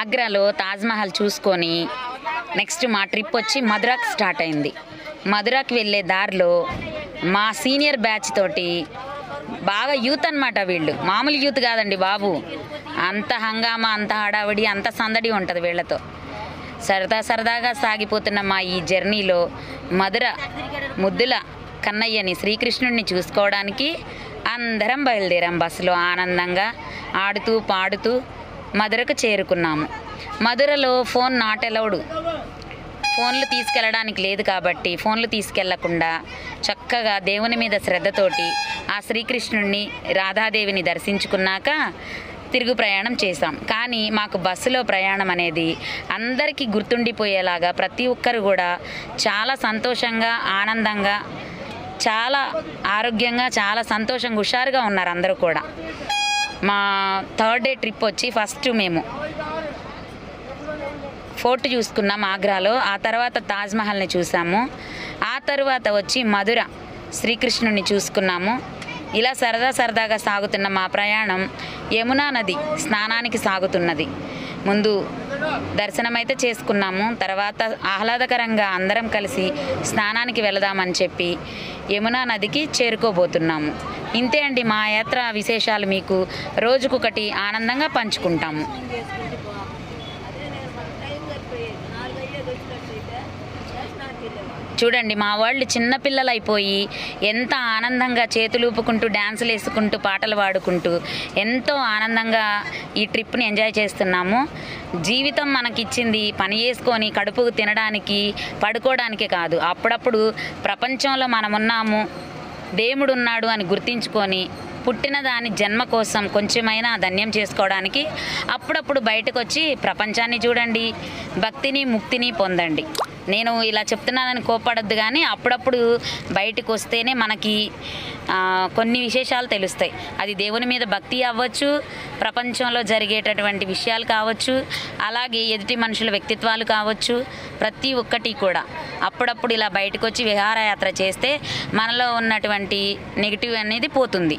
ఆగ్రాలో తాజ్మహల్ చూసుకొని నెక్స్ట్ మా ట్రిప్ వచ్చి మధురాకి స్టార్ట్ అయింది. మధురాకి వెళ్ళే దారిలో మా సీనియర్ బ్యాచ్ తోటి బాగా యూత్ అనమాట. వీళ్ళు మామూలు యూత్ కాదండి బాబు. అంత హంగామా, అంత హడావిడి, అంత సందడి ఉంటుంది వీళ్ళతో. సరదాగా సాగిపోతున్న మా ఈ జర్నీలో మధుర ముద్దుల కన్నయ్యని, శ్రీకృష్ణుడిని చూసుకోవడానికి అందరం బయలుదేరాం. బస్సులో ఆనందంగా ఆడుతూ పాడుతూ మధురకు చేరుకున్నాము. మధురలో ఫోన్ నాట్ అలౌడ్, ఫోన్లు తీసుకెళ్ళడానికి లేదు కాబట్టి ఫోన్లు తీసుకెళ్లకుండా చక్కగా దేవుని మీద శ్రద్ధతోటి ఆ శ్రీకృష్ణుడిని, రాధాదేవిని దర్శించుకున్నాక తిరుగు ప్రయాణం చేశాం. కానీ మాకు బస్సులో ప్రయాణం అనేది అందరికీ గుర్తుండిపోయేలాగా ప్రతి ఒక్కరు కూడా చాలా సంతోషంగా, ఆనందంగా, చాలా ఆరోగ్యంగా, చాలా సంతోషంగా, హుషారుగా ఉన్నారు అందరూ కూడా. మా థర్డ్ డే ట్రిప్ వచ్చి ఫస్ట్ మేము ఫోర్ట్ చూసుకున్నాం ఆగ్రాలో. ఆ తర్వాత తాజ్మహల్ని చూసాము. ఆ తర్వాత వచ్చి మధుర శ్రీకృష్ణుడిని చూసుకున్నాము. ఇలా సరదాగా సాగుతున్న మా ప్రయాణం యమునా నది స్నానానికి సాగుతున్నది. ముందు దర్శనం అయితే చేసుకున్నాము. తర్వాత ఆహ్లాదకరంగా అందరం కలిసి స్నానానికి వెళదామని చెప్పి యమునా నదికి చేరుకోబోతున్నాము. ఇంతే అండి మా యాత్ర విశేషాలు. మీకు రోజుకొకటి ఆనందంగా పంచుకుంటాము. చూడండి మా వాళ్ళు చిన్నపిల్లలు అయిపోయి ఎంత ఆనందంగా చేతులు ఊపుకుంటూ, డ్యాన్సులు వేసుకుంటూ, పాటలు పాడుకుంటూ ఎంతో ఆనందంగా ఈ ట్రిప్ని ఎంజాయ్ చేస్తున్నాము. జీవితం మనకిచ్చింది పని చేసుకొని కడుపుకు తినడానికి, పడుకోవడానికే కాదు. అప్పుడప్పుడు ప్రపంచంలో మనమున్నాము, దేవుడు ఉన్నాడు అని గుర్తించుకొని పుట్టిన దాని జన్మ కోసం కొంచెమైనా ధన్యం చేసుకోవడానికి అప్పుడప్పుడు బయటకు వచ్చి ప్రపంచాన్ని చూడండి, భక్తిని, ముక్తిని పొందండి. నేను ఇలా చెప్తున్నానని కోప్పడద్దు, కానీ అప్పుడప్పుడు బయటకు వస్తేనే మనకి కొన్ని విశేషాలు తెలుస్తాయి. అది దేవుని మీద భక్తి అవ్వచ్చు, ప్రపంచంలో జరిగేటటువంటి విషయాలు కావచ్చు, అలాగే ఎదుటి మనుషుల వ్యక్తిత్వాలు కావచ్చు, ప్రతి ఒక్కటి కూడా అప్పుడప్పుడు ఇలా బయటకు వచ్చి విహారయాత్ర చేస్తే మనలో ఉన్నటువంటి నెగిటివ్ అనేది పోతుంది.